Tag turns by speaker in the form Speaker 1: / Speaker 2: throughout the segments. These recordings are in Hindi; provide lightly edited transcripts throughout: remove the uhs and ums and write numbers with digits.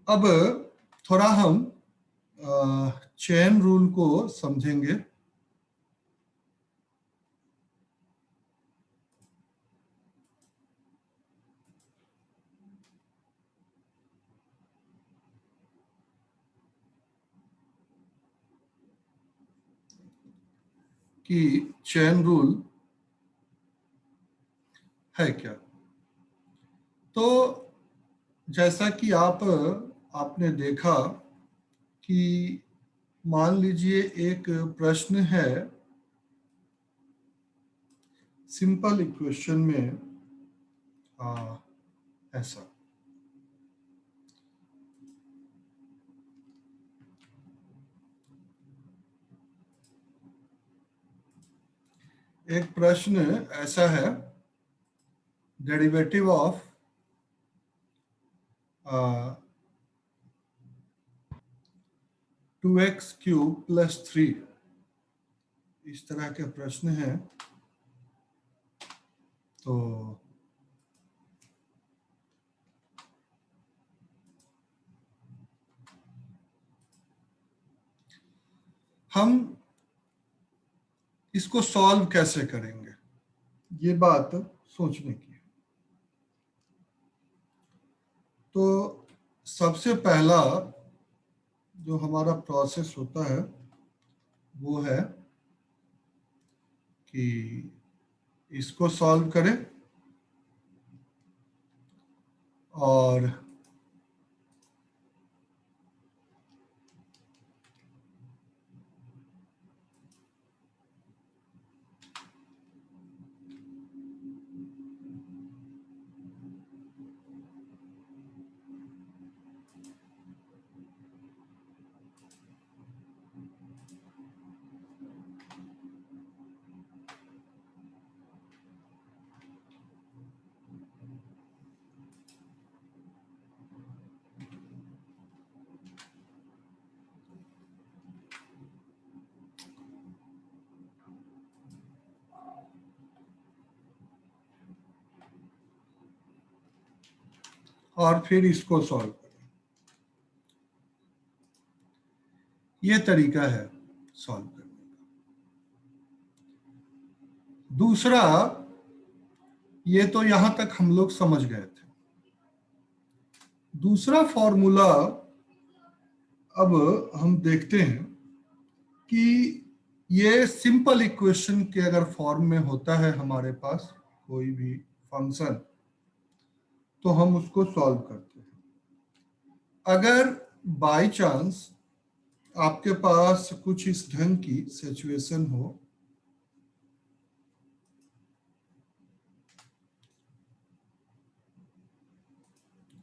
Speaker 1: अब थोड़ा हम चेन रूल को समझेंगे। कि चेन रूल है क्या। तो जैसा कि आपने देखा कि मान लीजिए एक प्रश्न है सिंपल इक्वेशन में ऐसा, एक प्रश्न ऐसा है, डेरिवेटिव ऑफ 2x³ + 3, इस तरह के प्रश्न है। तो हम इसको सॉल्व कैसे करेंगे, ये बात सोचने की है। तो सबसे पहला जो हमारा प्रोसेस होता है वो है कि इसको सॉल्व करें और फिर इसको सॉल्व करें। ये तरीका है सॉल्व करने का। दूसरा, ये तो यहां तक हम लोग समझ गए थे। दूसरा फॉर्मूला अब हम देखते हैं कि ये सिंपल इक्वेशन के अगर फॉर्म में होता है हमारे पास कोई भी फंक्शन, तो हम उसको सॉल्व करते हैं। अगर बाय चांस आपके पास कुछ इस ढंग की सिचुएशन हो,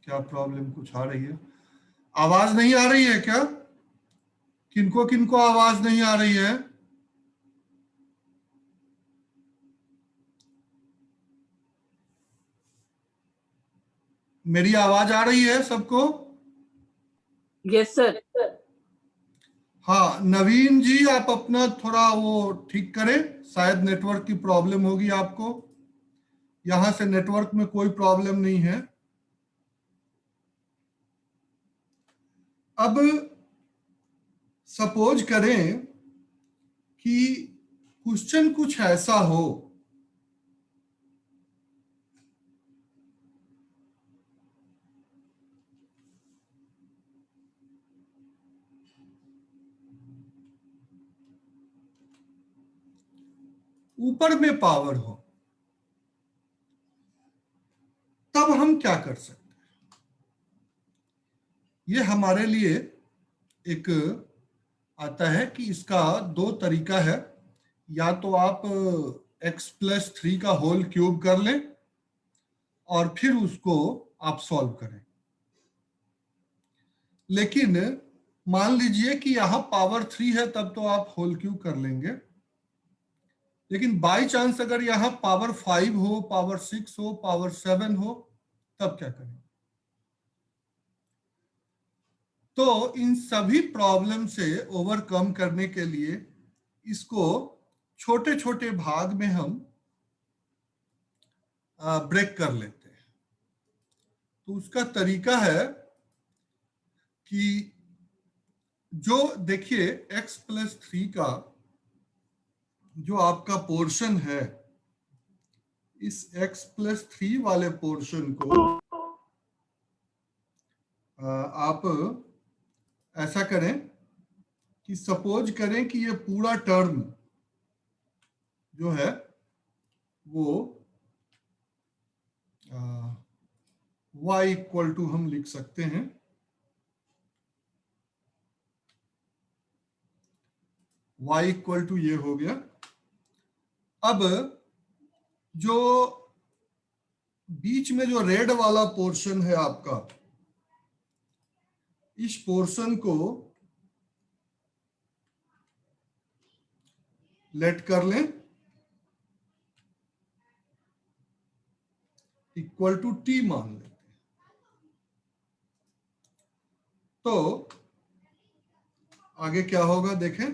Speaker 1: क्या प्रॉब्लम कुछ आ रही है? आवाज नहीं आ रही है क्या? किनको किनको आवाज नहीं आ रही है? मेरी आवाज आ रही है सबको?
Speaker 2: Yes sir.
Speaker 1: हाँ, नवीन जी आप अपना थोड़ा वो ठीक करें, शायद नेटवर्क की प्रॉब्लम होगी आपको। यहां से नेटवर्क में कोई प्रॉब्लम नहीं है। अब सपोज करें कि क्वेश्चन कुछ ऐसा हो ऊपर में पावर हो, तब हम क्या कर सकते हैं? ये हमारे लिए एक आता है कि इसका दो तरीका है। या तो आप x+3 का होल क्यूब कर लें और फिर उसको आप सॉल्व करें। लेकिन मान लीजिए कि यहां पावर 3 है, तब तो आप होल क्यूब कर लेंगे। लेकिन बाय चांस अगर यहां पावर 5 हो, पावर 6 हो, पावर 7 हो, तब क्या करें? तो इन सभी प्रॉब्लम से ओवरकम करने के लिए इसको छोटे छोटे भाग में हम ब्रेक कर लेते हैं। तो उसका तरीका है कि जो देखिए x+3 का जो आपका पोर्शन है, इस x+3 वाले पोर्शन को आप ऐसा करें कि सपोज करें कि ये पूरा टर्म जो है वो y इक्वल टू हम लिख सकते हैं y इक्वल टू ये हो गया। अब जो बीच में जो रेड वाला पोर्शन है आपका, इस पोर्शन को लेट कर लें इक्वल टू t मान लेते हैं। तो आगे क्या होगा देखें,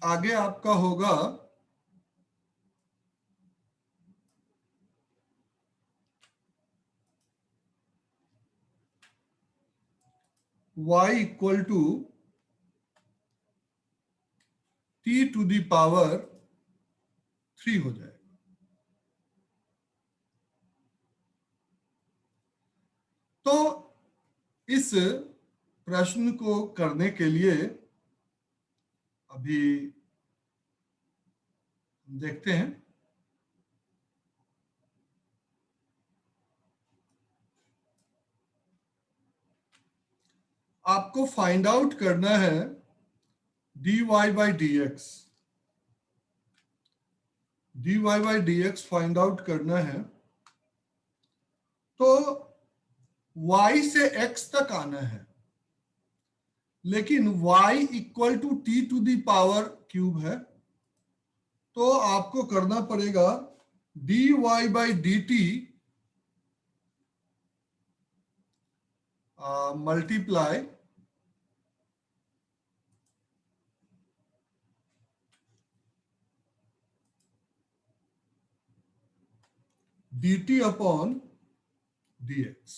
Speaker 1: आगे आपका होगा y equal to t to the power 3 हो जाएगा। तो इस प्रश्न को करने के लिए अभी देखते हैं। आपको फाइंड आउट करना है dy by dx, dy by dx find out करना है। तो y से x तक आना है, लेकिन y equal to t to the power cube है। तो आपको करना पड़ेगा dy by dt multiply dt upon dx।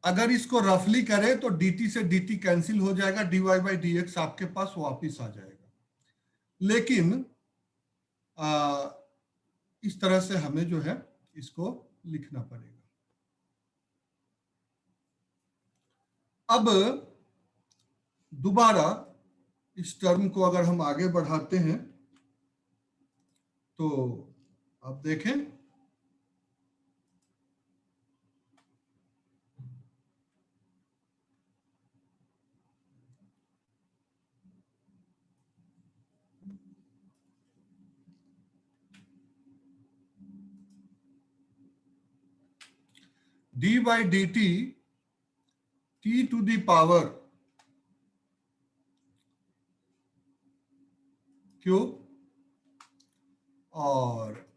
Speaker 1: अगर इसको रफली करें तो dt से dt कैंसिल हो जाएगा, dy बाई dx आपके पास वापिस आ जाएगा। लेकिन इस तरह से हमें जो है इसको लिखना पड़ेगा। अब दोबारा इस टर्म को अगर हम आगे बढ़ाते हैं तो अब देखें d by D T to the power cube और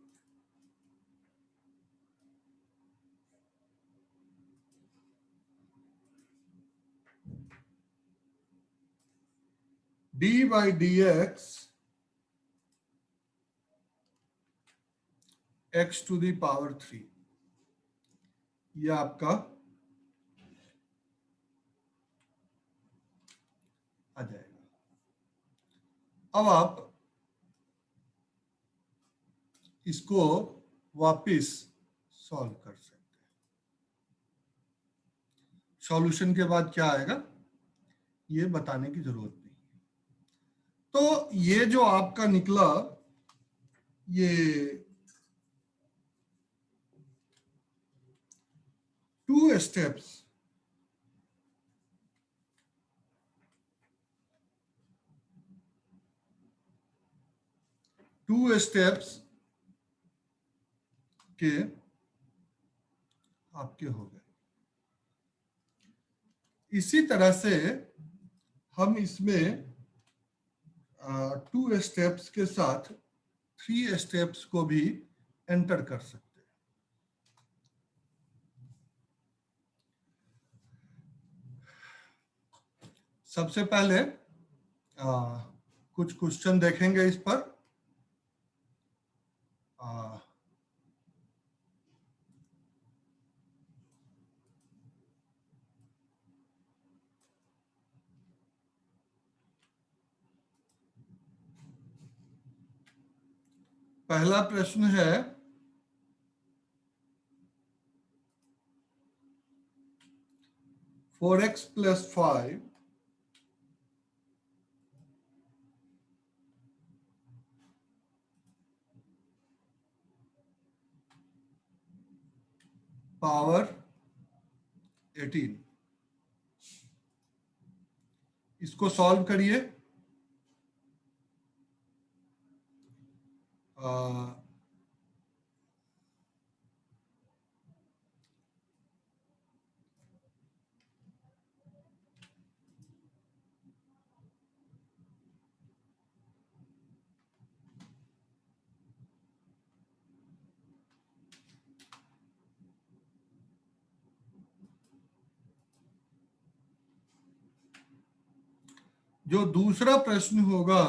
Speaker 1: d by D X to the power 3, यह आपका आ जाएगा। अब आप इसको वापिस सॉल्व कर सकते हैं। सॉल्यूशन के बाद क्या आएगा ये बताने की जरूरत नहीं। तो ये जो आपका निकला, ये 2 स्टेप्स के आपके हो गए। इसी तरह से हम इसमें 2 स्टेप्स के साथ 3 स्टेप्स को भी एंटर कर सकते हैं। सबसे पहले कुछ क्वेश्चन देखेंगे इस पर। आ, पहला प्रश्न है, 4x + 5 पावर 18, इसको सॉल्व करिए। जो दूसरा प्रश्न होगा,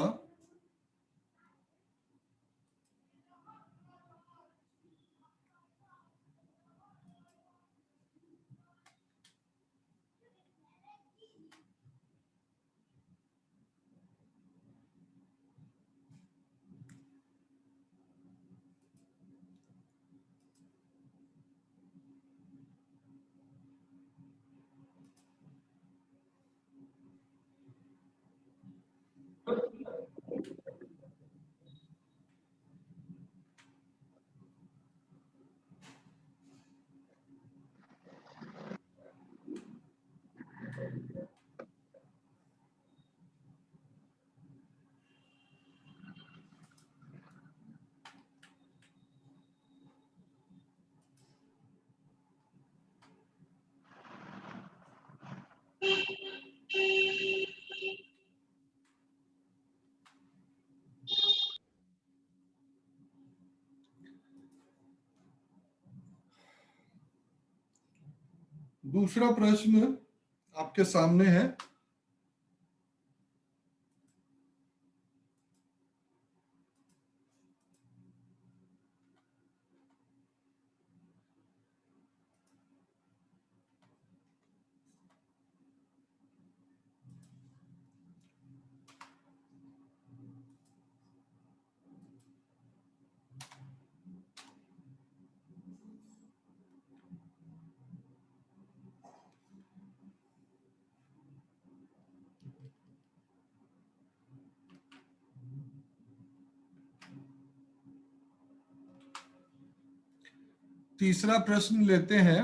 Speaker 1: दूसरा प्रश्न आपके सामने है। तीसरा प्रश्न लेते हैं।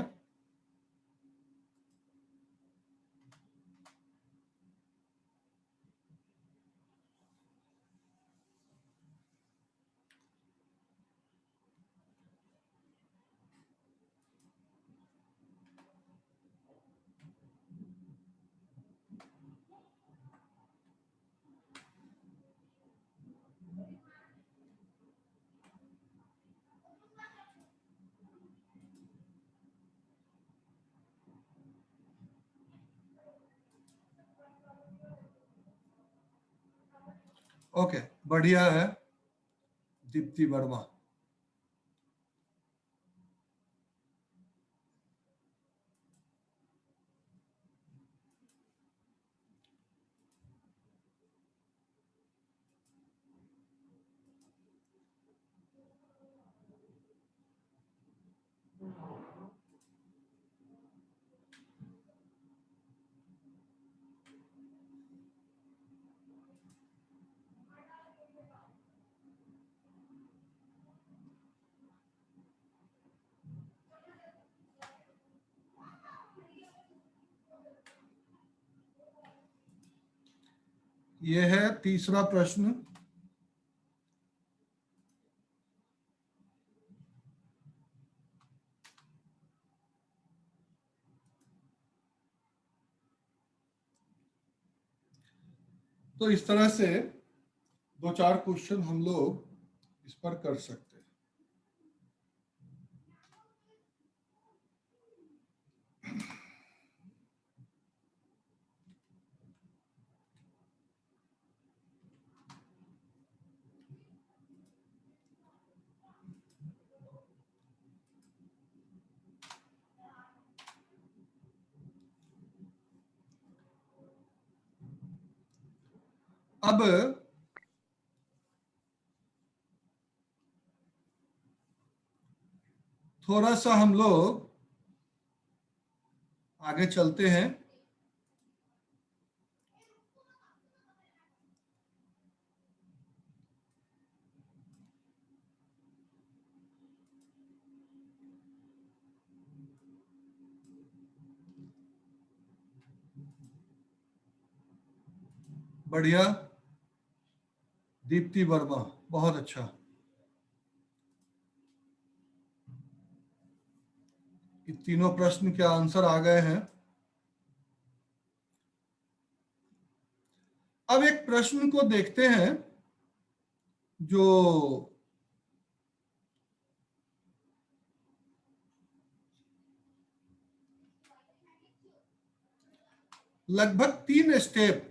Speaker 1: ओके, बढ़िया है दीप्ति वर्मा। यह है तीसरा प्रश्न। तो इस तरह से 2-4 क्वेश्चन हम लोग इस पर कर सकते हैं। अब थोड़ा सा हम लोग आगे चलते हैं। बढ़िया, दीप्ति वर्मा, बहुत अच्छा। ये तीनों प्रश्न के आंसर आ गए हैं। अब एक प्रश्न को देखते हैं जो लगभग 3 स्टेप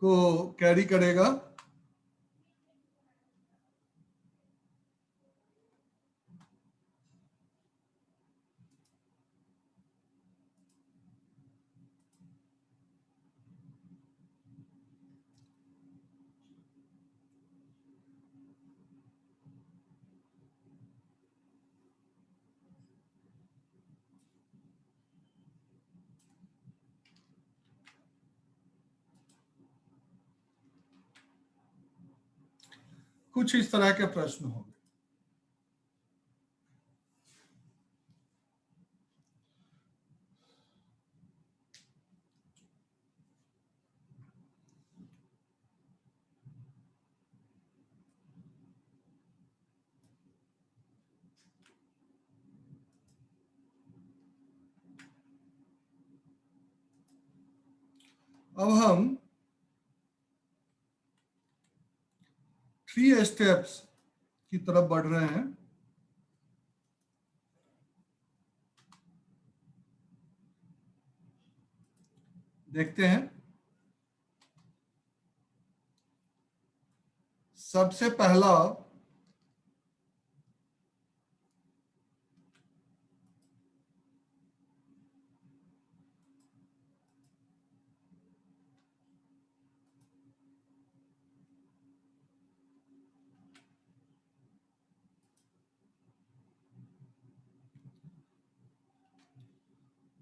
Speaker 1: को कैरी करेगा। कुछ इस तरह के प्रश्न होंगे। अब हम 3 स्टेप्स की तरफ बढ़ रहे हैं। देखते हैं। सबसे पहला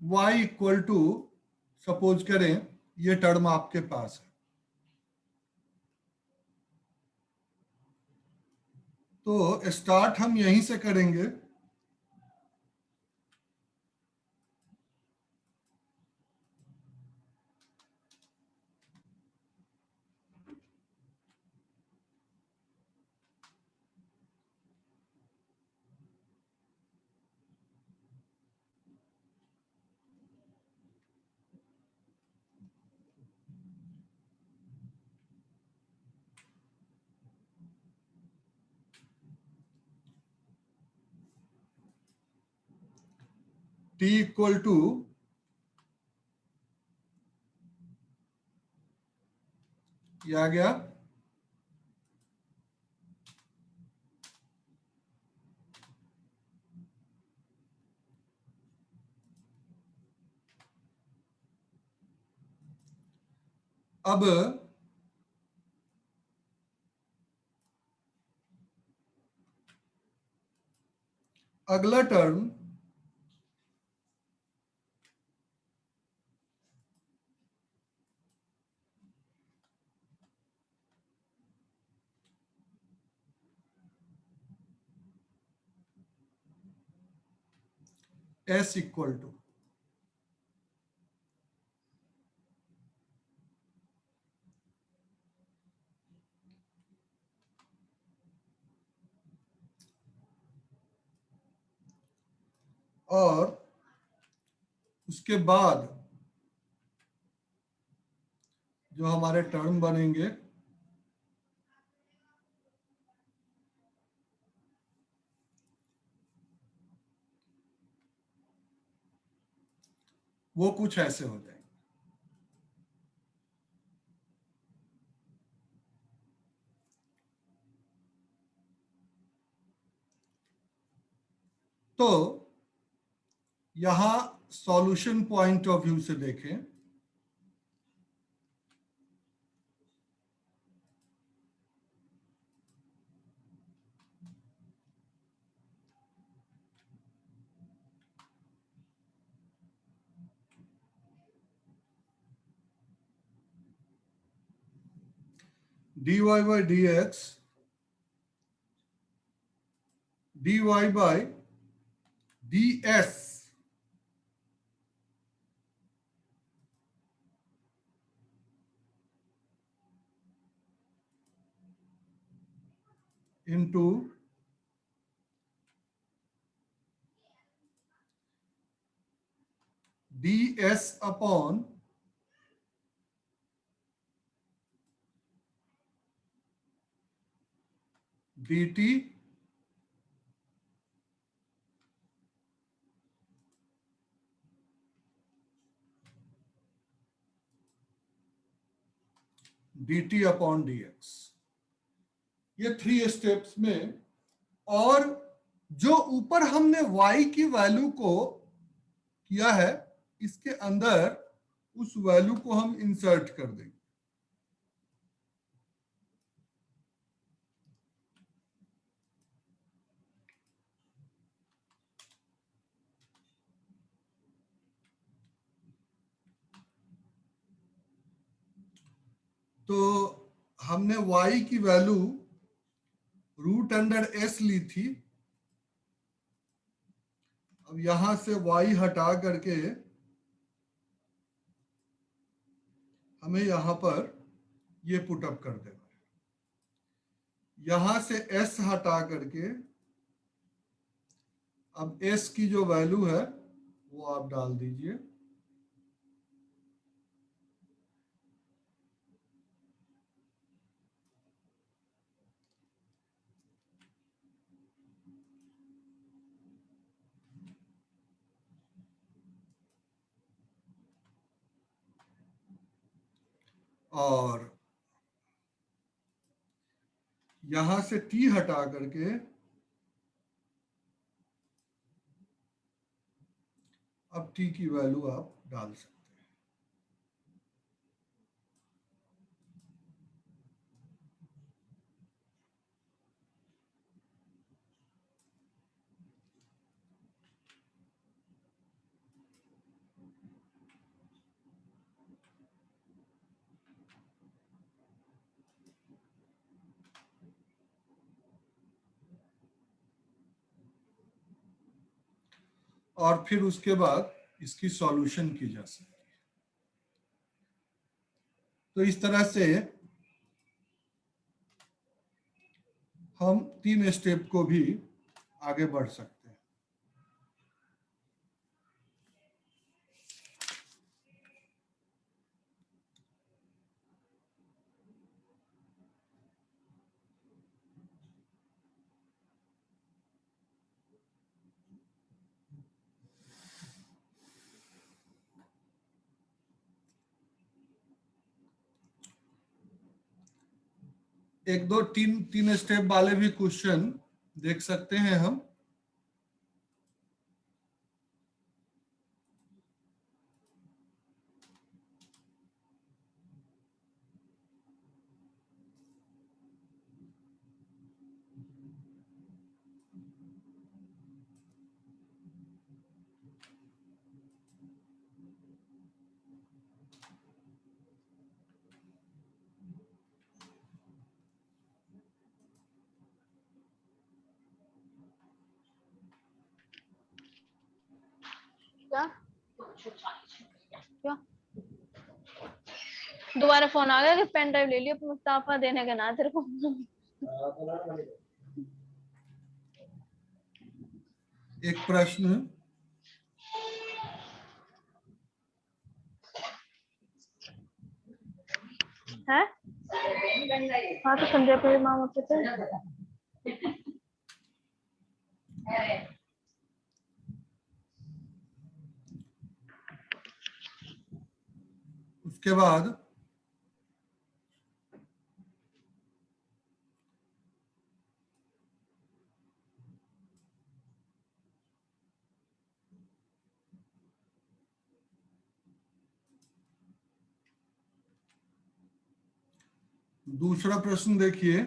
Speaker 1: y इक्वल टू, सपोज करें ये टर्म आपके पास है, तो स्टार्ट हम यहीं से करेंगे। t इक्वल टू, ये आ गया। अब अगला टर्म s इक्वल टू, और उसके बाद जो हमारे टर्म बनेंगे वो कुछ ऐसे हो जाएंगे। तो यहां सॉल्यूशन पॉइंट ऑफ व्यू से देखें, dy by dx dy by ds into ds upon dt dt upon dx। ये 3 स्टेप्स में, और जो ऊपर हमने y की वैल्यू को किया है, इसके अंदर उस वैल्यू को हम इंसर्ट कर देंगे। तो हमने y की वैल्यू रूट अंडर s ली थी। अब यहां से y हटा करके हमें यहां पर ये पुटअप कर देना है। यहां से s हटा करके अब s की जो वैल्यू है वो आप डाल दीजिए। और यहां से t हटा करके अब t की वैल्यू आप डाल सकते हैं। और फिर उसके बाद इसकी सॉल्यूशन की जा सकती है। तो इस तरह से हम 3 स्टेप को भी आगे बढ़ सकते हैं। एक दो तीन स्टेप वाले भी क्वेश्चन देख सकते हैं हम।
Speaker 3: क्या क्या दोबारा फोन आ गया कि पेन ड्राइव ले लियो, मुस्ताफा देने के ना तेरे को।
Speaker 1: एक प्रश्न
Speaker 3: है, हाँ तो संजय पे मामा पे थे।
Speaker 1: उसके बाद दूसरा प्रश्न देखिए,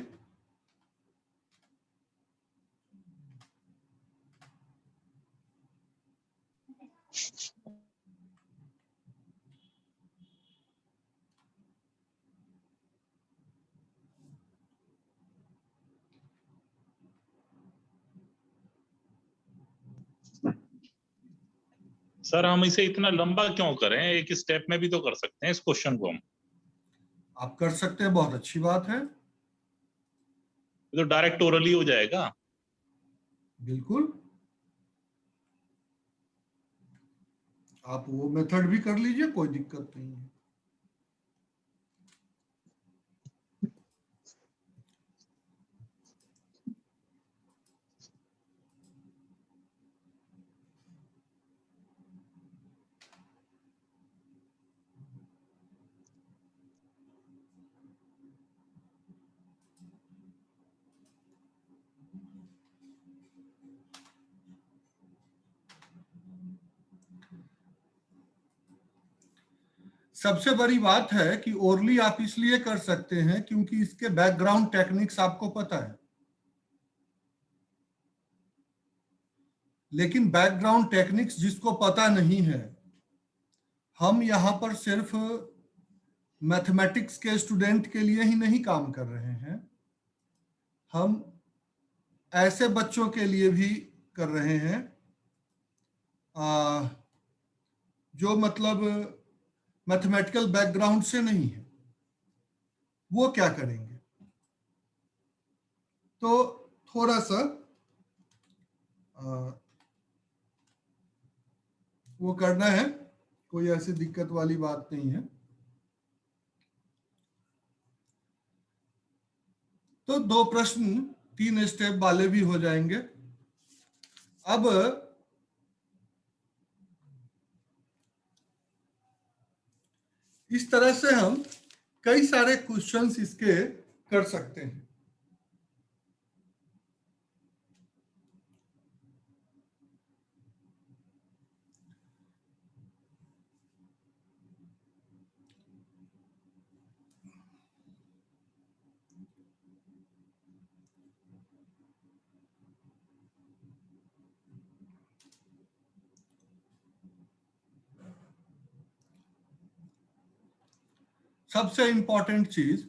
Speaker 4: सर हम इसे इतना लंबा क्यों करें, एक स्टेप में भी तो कर सकते हैं इस क्वेश्चन को हम।
Speaker 1: आप कर सकते हैं, बहुत अच्छी बात है।
Speaker 4: तो डायरेक्ट ओरली हो जाएगा।
Speaker 1: बिल्कुल, आप वो मेथड भी कर लीजिए, कोई दिक्कत नहीं है। सबसे बड़ी बात है कि ओरली आप इसलिए कर सकते हैं क्योंकि इसके बैकग्राउंड टेक्निक्स आपको पता है, लेकिन बैकग्राउंड टेक्निक्स जिसको पता नहीं है, हम यहां पर सिर्फ मैथमेटिक्स के स्टूडेंट के लिए ही नहीं काम कर रहे हैं, हम ऐसे बच्चों के लिए भी कर रहे हैं जो मतलब मैथमेटिकल बैकग्राउंड से नहीं है। वो क्या करेंगे, तो थोड़ा सा वो करना है, कोई ऐसी दिक्कत वाली बात नहीं है। तो 2 प्रश्न 3 स्टेप वाले भी हो जाएंगे। अब इस तरह से हम कई सारे क्वेश्चंस इसके कर सकते हैं। सबसे इंपॉर्टेंट चीज,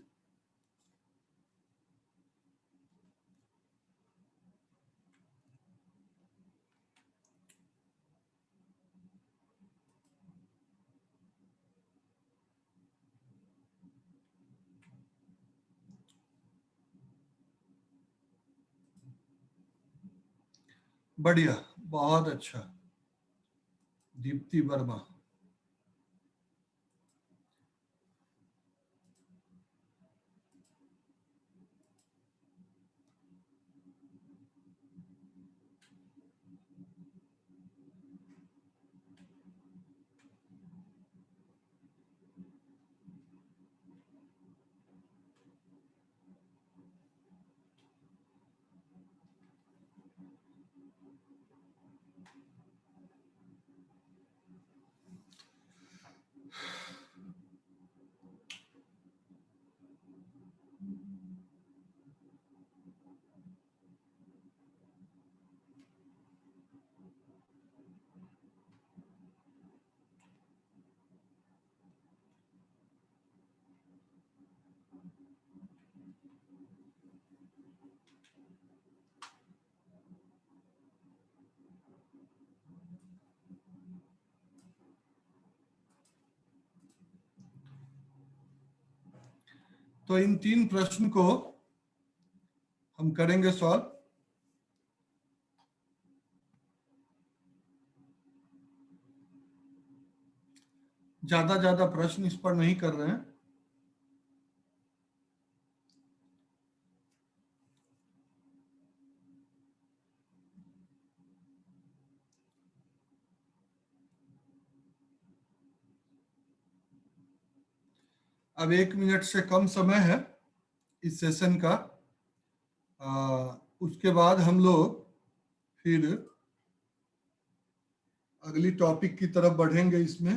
Speaker 1: बढ़िया, बहुत अच्छा, दीप्ति वर्मा। तो इन 3 प्रश्न को हम करेंगे सॉल्व। ज्यादा प्रश्न इस पर नहीं कर रहे हैं। अब 1 मिनट से कम समय है इस सेशन का। उसके बाद हम लोग फिर अगली टॉपिक की तरफ बढ़ेंगे इसमें।